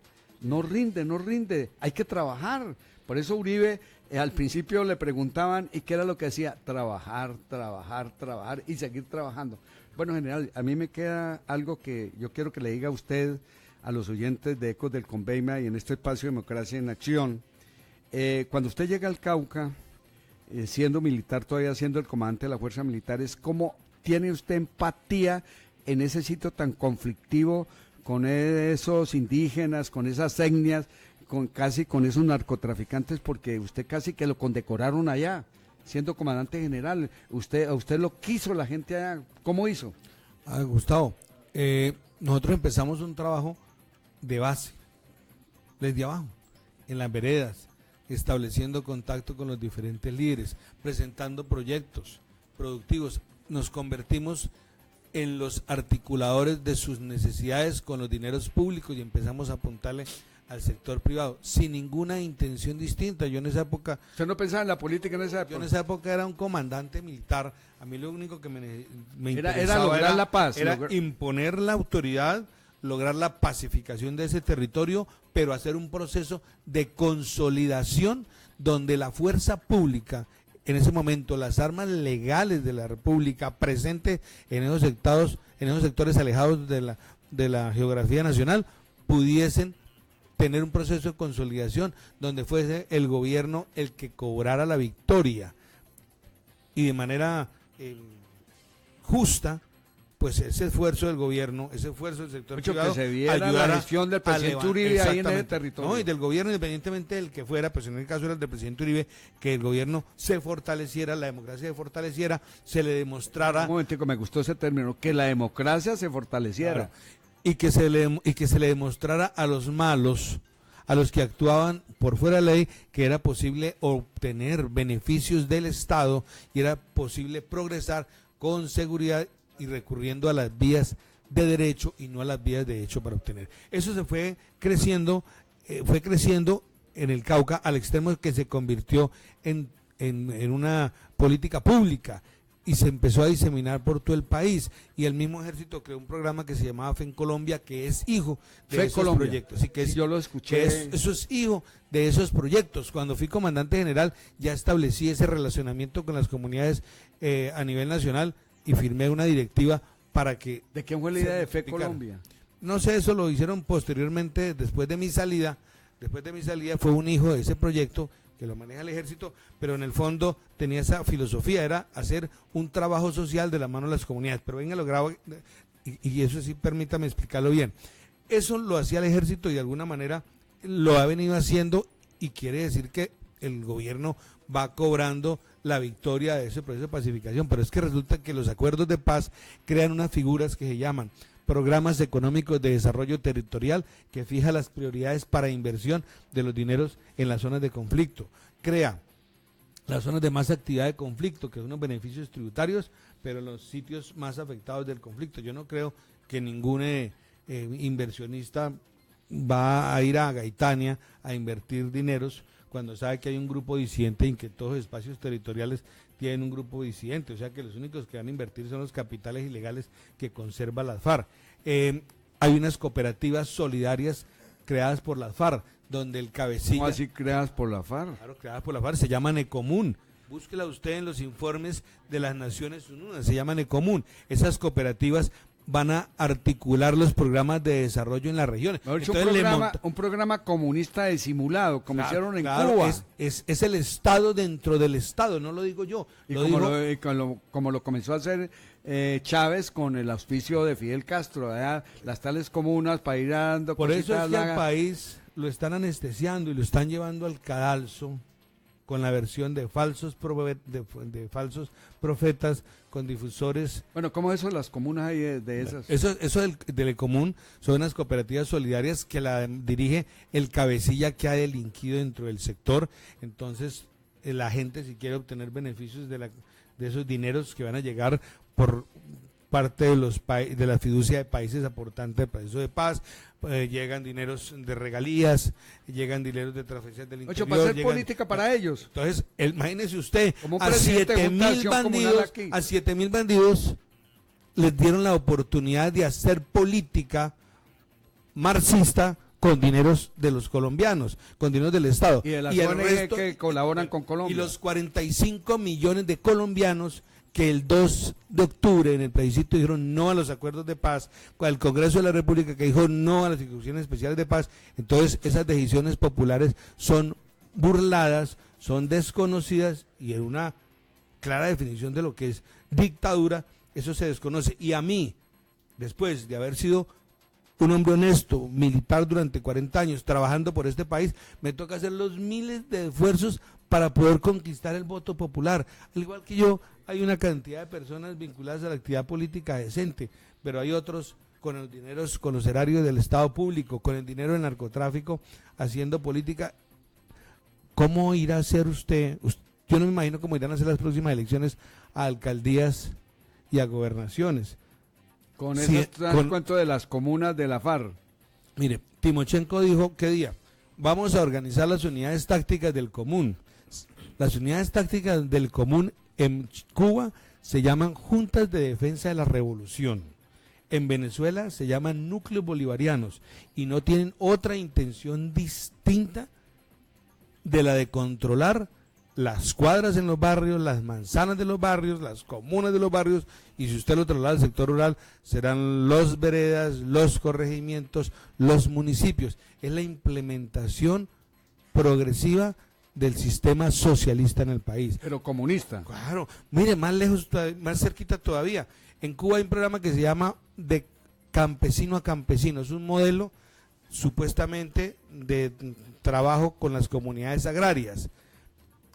hay que trabajar. Por eso Uribe, al principio le preguntaban, ¿y qué era lo que decía? Trabajar y seguir trabajando. Bueno, general, a mí me queda algo que yo quiero que le diga a usted, a los oyentes de Ecos del Conveima y en este espacio Democracia en Acción. Cuando usted llega al Cauca, siendo militar, todavía siendo el comandante de las fuerzas militares, ¿cómo tiene usted empatía en ese sitio tan conflictivo con esos indígenas, con esas etnias, casi con esos narcotraficantes, porque usted casi que lo condecoraron allá, siendo comandante general. A usted lo quiso la gente allá. ¿Cómo hizo? Gustavo, nosotros empezamos un trabajo de base, desde abajo, en las veredas, estableciendo contacto con los diferentes líderes, presentando proyectos productivos. Nos convertimos en los articuladores de sus necesidades con los dineros públicos y empezamos a apuntarle al sector privado, sin ninguna intención distinta. Yo en esa época... ¿Usted no pensaba en la política en esa época? Yo en esa época era un comandante militar. A mí lo único que me era interesaba lograr la paz. Era imponer la autoridad, lograr la pacificación de ese territorio, pero hacer un proceso de consolidación donde la fuerza pública, en ese momento las armas legales de la República presentes en esos sectores alejados de la geografía nacional, pudiesen tener un proceso de consolidación donde fuese el gobierno el que cobrara la victoria y de manera justa, pues ese esfuerzo del gobierno, ese esfuerzo del sector privado, que se viera la gestión del presidente Uribe ahí en ese territorio. No, y del gobierno, independientemente del que fuera, pues en el caso era el del presidente Uribe, que el gobierno se fortaleciera, la democracia se fortaleciera, se le demostrara... Un momentico, me gustó ese término, que la democracia se fortaleciera. Claro, y que se le demostrara a los malos, a los que actuaban por fuera de la ley, que era posible obtener beneficios del Estado y era posible progresar con seguridad y recurriendo a las vías de derecho y no a las vías de hecho para obtener. Eso se fue creciendo en el Cauca al extremo que se convirtió en una política pública y se empezó a diseminar por todo el país, y el mismo ejército creó un programa que se llamaba FE en Colombia, que es hijo de esos proyectos. Sí, que es, yo lo escuché. Eso es hijo de esos proyectos. Cuando fui comandante general ya establecí ese relacionamiento con las comunidades a nivel nacional y firmé una directiva para que... ¿De quién fue la idea de FE Colombia? No sé, eso lo hicieron posteriormente, después de mi salida fue un hijo de ese proyecto que lo maneja el ejército, pero en el fondo tenía esa filosofía, era hacer un trabajo social de la mano de las comunidades. Pero venga, lo grabo, y eso sí, permítame explicarlo bien. Eso lo hacía el ejército y de alguna manera lo ha venido haciendo, y quiere decir que el gobierno va cobrando la victoria de ese proceso de pacificación, pero es que resulta que los acuerdos de paz crean unas figuras que se llaman programas económicos de desarrollo territorial, que fija las prioridades para inversión de los dineros en las zonas de conflicto, crea las zonas de más actividad de conflicto, que son unos beneficios tributarios, pero en los sitios más afectados del conflicto. Yo no creo que ningún inversionista va a ir a Gaitania a invertir dineros cuando sabe que hay un grupo disidente y que todos los espacios territoriales tienen un grupo disidente, o sea que los únicos que van a invertir son los capitales ilegales que conserva las FARC. Hay unas cooperativas solidarias creadas por las FARC, donde el cabecilla... ¿Cómo así creadas por la FARC? Claro, creadas por la FARC, se llaman Ecomún. Búsquela usted en los informes de las Naciones Unidas, se llaman Ecomún. Esas cooperativas van a articular los programas de desarrollo en las regiones. Un programa comunista disimulado, como hicieron en Cuba. Es el Estado dentro del Estado, no lo digo yo. Y como lo comenzó a hacer Chávez con el auspicio de Fidel Castro, las tales comunas para ir dando por cositas. Eso es que al país lo están anestesiando y lo están llevando al cadalso con la versión de falsos profetas, con difusores. Bueno, ¿cómo eso las comunas hay de esas? Eso del Ecomún son unas cooperativas solidarias que la dirige el cabecilla que ha delinquido dentro del sector. Entonces, la gente, si quiere obtener beneficios de esos dineros que van a llegar por parte de la fiducia de países aportantes al proceso de paz, llegan dineros de regalías, llegan dineros de transferencias del interior. Para hacer política para ellos. Entonces, imagínese usted, a 7.000 bandidos les dieron la oportunidad de hacer política marxista con dineros de los colombianos, con dineros del Estado. Y de las ONG que colaboran con Colombia. Y los 45 millones de colombianos que el 2 de octubre en el plebiscito dijeron no a los acuerdos de paz, con el Congreso de la República que dijo no a las instituciones especiales de paz. Entonces esas decisiones populares son burladas, son desconocidas, y en una clara definición de lo que es dictadura, eso se desconoce. Y a mí, después de haber sido un hombre honesto, militar durante 40 años, trabajando por este país, me toca hacer los miles de esfuerzos para poder conquistar el voto popular. Al igual que yo, hay una cantidad de personas vinculadas a la actividad política decente, pero hay otros con los dineros, con los erarios del Estado público, con el dinero del narcotráfico, haciendo política. ¿Cómo irá a ser usted? Yo no me imagino cómo irán a ser las próximas elecciones a alcaldías y a gobernaciones. Con Sí, esos cuento de las comunas de la FARC. Mire, Timochenko dijo, ¿qué día? Vamos a organizar las unidades tácticas del común. Las unidades tácticas del común en Cuba se llaman Juntas de Defensa de la Revolución. En Venezuela se llaman núcleos bolivarianos y no tienen otra intención distinta de la de controlar las cuadras en los barrios, las manzanas de los barrios, las comunas de los barrios, y si usted lo traslada al sector rural, serán los veredas, los corregimientos, los municipios. Es la implementación progresiva del sistema socialista en el país. Pero comunista. Claro, mire, más lejos, más cerquita todavía. En Cuba hay un programa que se llama de campesino a campesino. Es un modelo supuestamente de trabajo con las comunidades agrarias.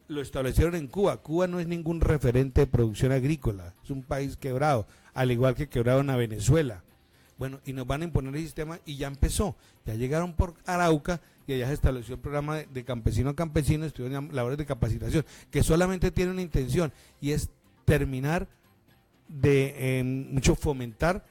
Lo establecieron en Cuba. Cuba no es ningún referente de producción agrícola, es un país quebrado, al igual que quebraron a Venezuela. Bueno, y nos van a imponer el sistema y ya empezó. Ya llegaron por Arauca y allá se estableció el programa de campesino a campesino, estuvieron labores de capacitación, que solamente tiene una intención y es terminar de mucho fomentar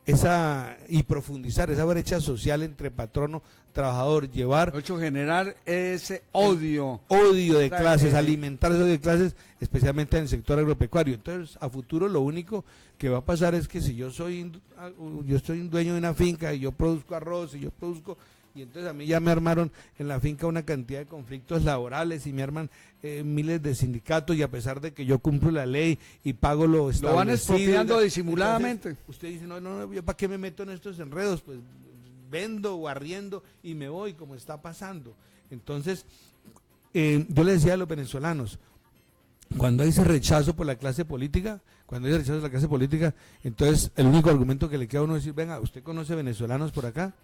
esa y profundizar esa brecha social entre patrono trabajador, llevar generar ese odio de clases, alimentar ese odio de clases, especialmente en el sector agropecuario. Entonces, a futuro lo único que va a pasar es que si yo soy un dueño de una finca y yo produzco arroz y yo produzco, y entonces a mí ya me armaron en la finca una cantidad de conflictos laborales y me arman miles de sindicatos, y a pesar de que yo cumplo la ley y pago lo establecido, lo van expropiando disimuladamente. Entonces, usted dice, no, ¿yo para qué me meto en estos enredos? Pues vendo o arriendo y me voy, como está pasando. Entonces, yo le decía a los venezolanos, cuando hay ese rechazo por la clase política, entonces el único argumento que le queda a uno es decir, venga, ¿usted conoce venezolanos por acá?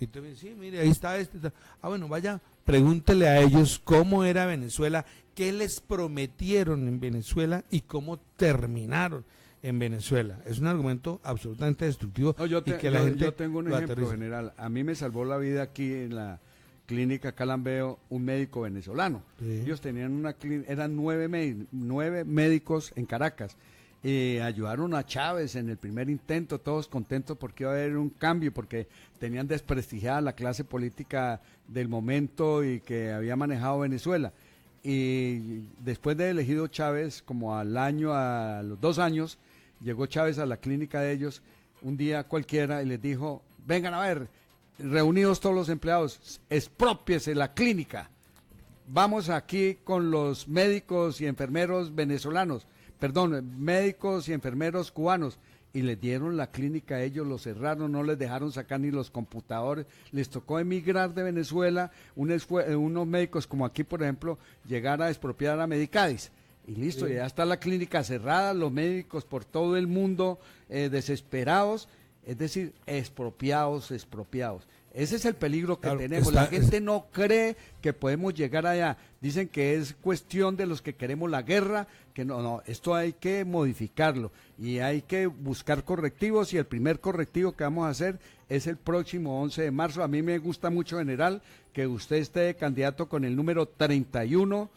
Y usted me dice, sí, mire, ahí está este. Bueno, vaya, pregúntele a ellos cómo era Venezuela, qué les prometieron en Venezuela y cómo terminaron en Venezuela. Es un argumento absolutamente destructivo. No, yo tengo un ejemplo general. A mí me salvó la vida aquí en la clínica Calambeo un médico venezolano. Sí. Ellos tenían una clínica, eran 9 médicos en Caracas. Ayudaron a Chávez en el primer intento, todos contentos porque iba a haber un cambio, porque tenían desprestigiada la clase política del momento y que había manejado Venezuela. Y después de elegido Chávez, como a los 2 años, llegó Chávez a la clínica de ellos un día cualquiera y les dijo, vengan a ver, reunidos todos los empleados, exprópiese la clínica, vamos aquí con los médicos y enfermeros venezolanos, médicos y enfermeros cubanos, y les dieron la clínica a ellos, lo cerraron, no les dejaron sacar ni los computadores, les tocó emigrar de Venezuela, unos médicos como aquí, por ejemplo, llegar a expropiar a Medicadis, y listo, sí. Ya está la clínica cerrada, los médicos por todo el mundo desesperados, es decir, expropiados. Ese es el peligro que tenemos. La gente no cree que podemos llegar allá. Dicen que es cuestión de los que queremos la guerra, que no, esto hay que modificarlo y hay que buscar correctivos, y el primer correctivo que vamos a hacer es el próximo 11 de marzo. A mí me gusta mucho, general, que usted esté candidato con el número 31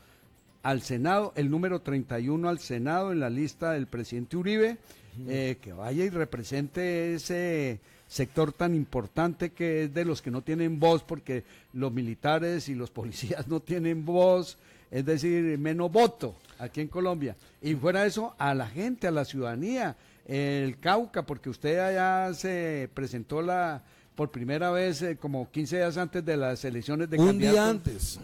al Senado, el número 31 al Senado en la lista del presidente Uribe, que vaya y represente ese sector tan importante que es de los que no tienen voz, porque los militares y los policías no tienen voz, es decir, menos voto aquí en Colombia. Y fuera de eso, a la gente, a la ciudadanía, el Cauca, porque usted allá se presentó por primera vez como 15 días antes de las elecciones de candidato.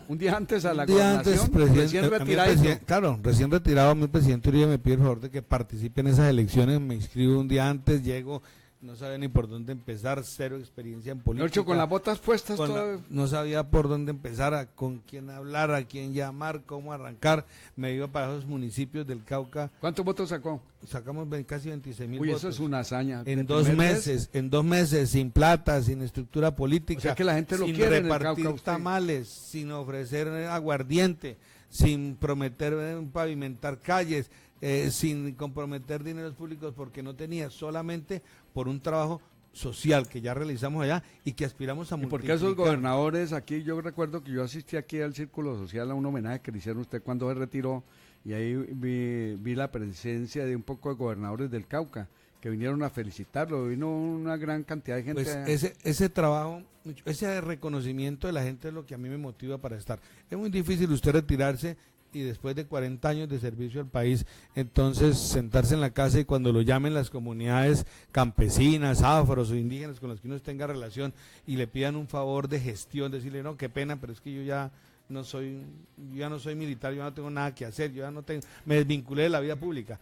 Un día antes a la gobernación, recién retirado. Recién retirado, mi presidente Uribe me pide el favor de que participe en esas elecciones, me inscribo un día antes, llego, no sabía ni por dónde empezar, cero experiencia en política. Ocho, con las botas puestas todo. No sabía por dónde empezar, con quién hablar, a quién llamar, cómo arrancar. Me iba para esos municipios del Cauca. ¿Cuántos votos sacó? Sacamos casi 26.000 Uy, votos. eso es una hazaña. En 2 meses, sin plata, sin estructura política. O sea que la gente lo sin quiere en el repartir Cauca, usted. tamales, sin ofrecer aguardiente, sin prometer pavimentar calles, sin comprometer dineros públicos porque no tenía, solamente por un trabajo social que ya realizamos allá y que aspiramos a ¿Y multiplicar. por qué esos gobernadores aquí? Yo recuerdo que yo asistí aquí al Círculo Social a un homenaje que le hicieron a usted cuando se retiró y ahí vi la presencia de un poco de gobernadores del Cauca que vinieron a felicitarlo, vino una gran cantidad de gente. Pues ese trabajo, ese reconocimiento de la gente es lo que a mí me motiva para estar. Es muy difícil usted retirarse y después de 40 años de servicio al país, entonces sentarse en la casa y cuando lo llamen las comunidades campesinas, afros o indígenas con las que uno tenga relación y le pidan un favor de gestión, decirle, no, qué pena, pero es que yo ya no soy militar, yo no tengo nada que hacer, me desvinculé de la vida pública.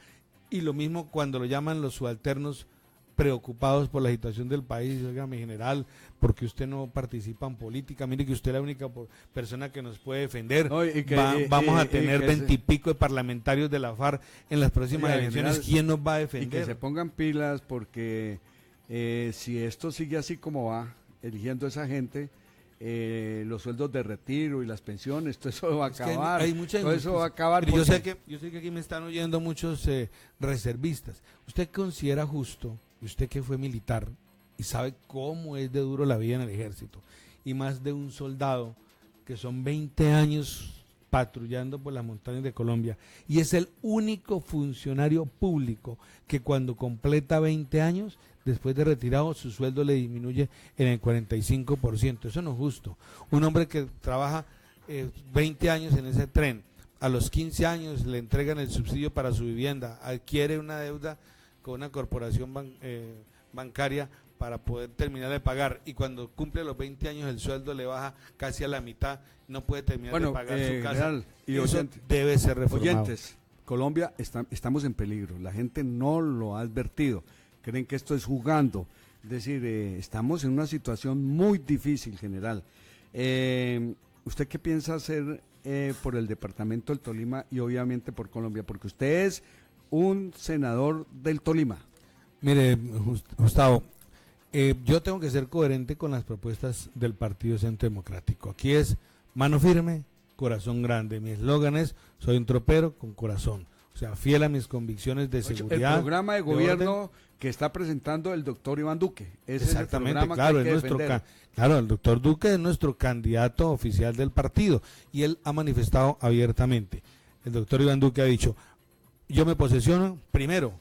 Y lo mismo cuando lo llaman los subalternos preocupados por la situación del país, oiga, mi general, porque usted no participa en política, mire que usted es la única persona que nos puede defender, no, vamos a tener 20 y pico de parlamentarios de la FARC en las próximas elecciones, general, ¿quién nos va a defender? Y que se pongan pilas porque si esto sigue así como va, eligiendo a esa gente, los sueldos de retiro y las pensiones, todo eso va a acabar. Hay mucha todo eso va a acabar. Pero yo sé que aquí me están oyendo muchos reservistas. ¿Usted considera justo, usted que fue militar y sabe cómo es de duro la vida en el ejército, y más de un soldado que son 20 años patrullando por las montañas de Colombia, y es el único funcionario público que cuando completa 20 años, después de retirado, su sueldo le disminuye en el 45%? Eso no es justo. Un hombre que trabaja 20 años en ese tren, a los 15 años le entregan el subsidio para su vivienda, adquiere una deuda con una corporación bancaria para poder terminar de pagar, y cuando cumple los 20 años el sueldo le baja casi a la mitad, no puede terminar de pagar su casa. General, y eso oyentes, debe ser reformado. Oyentes, Colombia estamos en peligro, la gente no lo ha advertido, creen que esto es jugando, es decir, estamos en una situación muy difícil, general. ¿Usted qué piensa hacer por el departamento del Tolima y obviamente por Colombia? Porque usted es un senador del Tolima. Mire, Gustavo, yo tengo que ser coherente con las propuestas del Partido Centro Democrático. Aquí es mano firme, corazón grande. Mi eslogan es, soy un tropero con corazón. O sea, fiel a mis convicciones de seguridad. El programa de gobierno que está presentando el doctor Iván Duque. Exactamente, claro, el doctor Duque es nuestro candidato oficial del partido y él ha manifestado abiertamente. El doctor Iván Duque ha dicho, yo me posesiono, primero,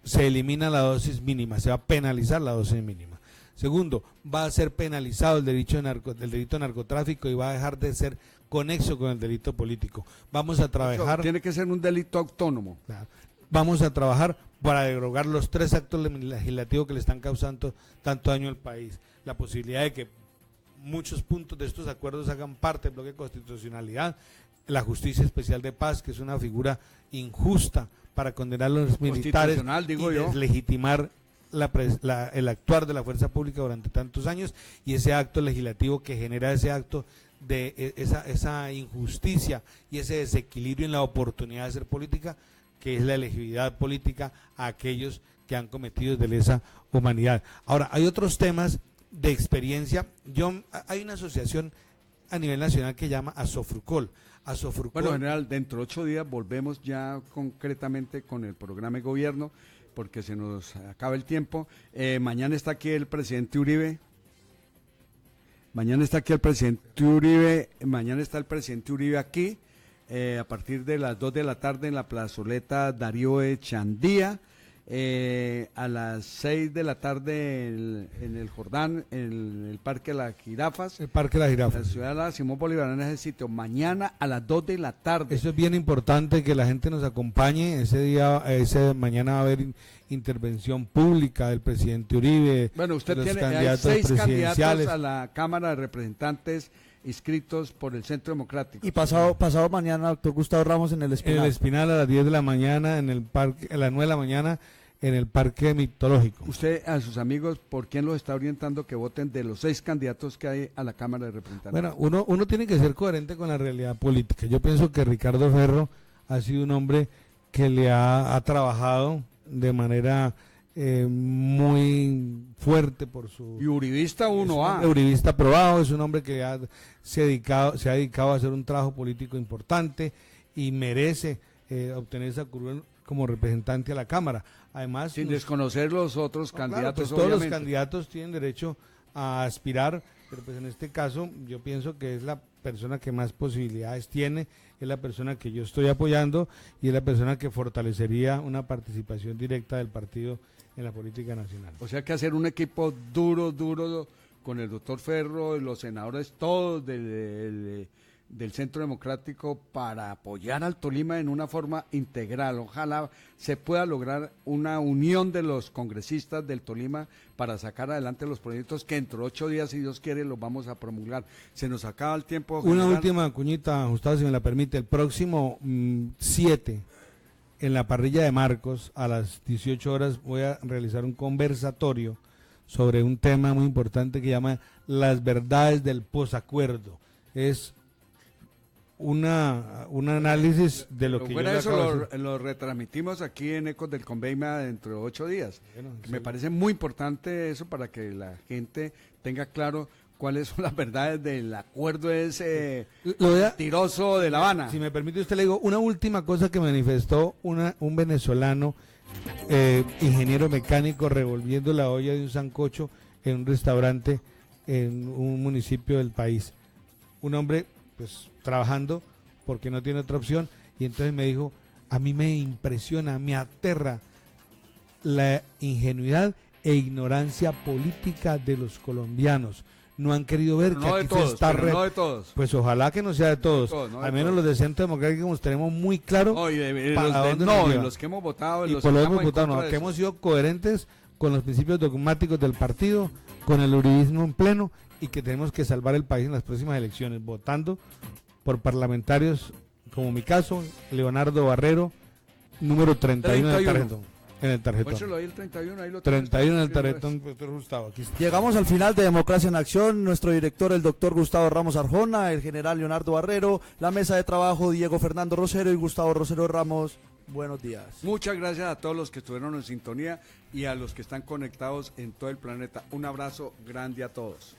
se elimina la dosis mínima, se va a penalizar la dosis mínima. Segundo, va a ser penalizado el delito de narcotráfico y va a dejar de ser conexo con el delito político. Vamos a trabajar... Tiene que ser un delito autónomo. Vamos a trabajar para derogar los 3 actos legislativos que le están causando tanto daño al país. La posibilidad de que muchos puntos de estos acuerdos hagan parte del bloque de constitucionalidad, la justicia especial de paz, que es una figura injusta para condenar a los militares y deslegitimar el actuar de la fuerza pública durante tantos años, y ese acto legislativo que genera ese acto de esa injusticia y ese desequilibrio en la oportunidad de hacer política, que es la elegibilidad política a aquellos que han cometido de lesa humanidad. Ahora, hay otros temas de experiencia. Hay una asociación a nivel nacional que llama Asofrucol. Bueno, general, dentro de 8 días volvemos ya concretamente con el programa de gobierno, porque se nos acaba el tiempo. Mañana está aquí el presidente Uribe. Mañana está el presidente Uribe aquí, a partir de las 2 de la tarde en la plazoleta Darío Echandía, a las 6 de la tarde en el Jordán, en el Parque de las Jirafas. El Parque de las Jirafas. La ciudad de la Simón Bolívar, en ese sitio, mañana a las 2 de la tarde. Eso es bien importante, que la gente nos acompañe. Mañana va a haber intervención pública del presidente Uribe. Bueno, usted de los tiene candidatos 6 presidenciales candidatos a la Cámara de Representantes inscritos por el Centro Democrático. Y pasado mañana, doctor Gustavo Ramos, en el Espinal. En el Espinal a las 10 de la mañana, en el parque, a las 9 de la mañana, en el parque mitológico. Usted, a sus amigos, ¿por quién los está orientando que voten de los 6 candidatos que hay a la Cámara de Representantes? Bueno, uno tiene que ser coherente con la realidad política. Yo pienso que Ricardo Ferro ha sido un hombre que le ha trabajado de manera muy fuerte por su... Y uribista 1A. Uribista aprobado, es un hombre que se ha dedicado a hacer un trabajo político importante y merece obtener esa curul como representante a la Cámara. Además, sin desconocer los otros candidatos. Claro, pues todos los candidatos tienen derecho a aspirar, pero pues en este caso yo pienso que es la persona que más posibilidades tiene, es la persona que yo estoy apoyando y es la persona que fortalecería una participación directa del partido en la política nacional. O sea que hacer un equipo duro con el doctor Ferro, los senadores todos del Centro Democrático para apoyar al Tolima en una forma integral. Ojalá se pueda lograr una unión de los congresistas del Tolima para sacar adelante los proyectos que entre 8 días, si Dios quiere, los vamos a promulgar. Se nos acaba el tiempo. Una última cuñita, Gustavo, si me la permite. El próximo 7, en la parrilla de Marcos, a las 18 horas, voy a realizar un conversatorio sobre un tema muy importante que llama las verdades del posacuerdo. Es un análisis de lo que yo eso lo retransmitimos aquí en Ecos del Conveima dentro de 8 días. Bueno, sí. Me parece muy importante eso para que la gente tenga claro cuáles son las verdades del acuerdo ese tiroso de La Habana. Si me permite, usted le digo una última cosa que manifestó un venezolano, ingeniero mecánico, revolviendo la olla de un sancocho en un restaurante en un municipio del país. Un hombre pues trabajando porque no tiene otra opción, y entonces me dijo: a mí me impresiona, me aterra la ingenuidad e ignorancia política de los colombianos. No han querido ver que aquí se está no de todos. Pues ojalá que no sea de todos, no al menos los de Centro Democrático tenemos muy claro los que hemos votado, y por lo hemos votado, que hemos sido coherentes con los principios dogmáticos del partido, con el uribismo en pleno, y que tenemos que salvar el país en las próximas elecciones, votando por parlamentarios, como mi caso, Leonardo Barrero, número 31 en el tarjetón. En el tarjetón. Muéstralo ahí el 31, ahí lo 31 en el tarjetón, doctor Gustavo. Aquí está. Llegamos al final de Democracia en Acción. Nuestro director, el doctor Gustavo Ramos Arjona, el general Leonardo Barrero, la mesa de trabajo, Diego Fernando Rosero y Gustavo Rosero Ramos. Buenos días. Muchas gracias a todos los que estuvieron en sintonía y a los que están conectados en todo el planeta. Un abrazo grande a todos.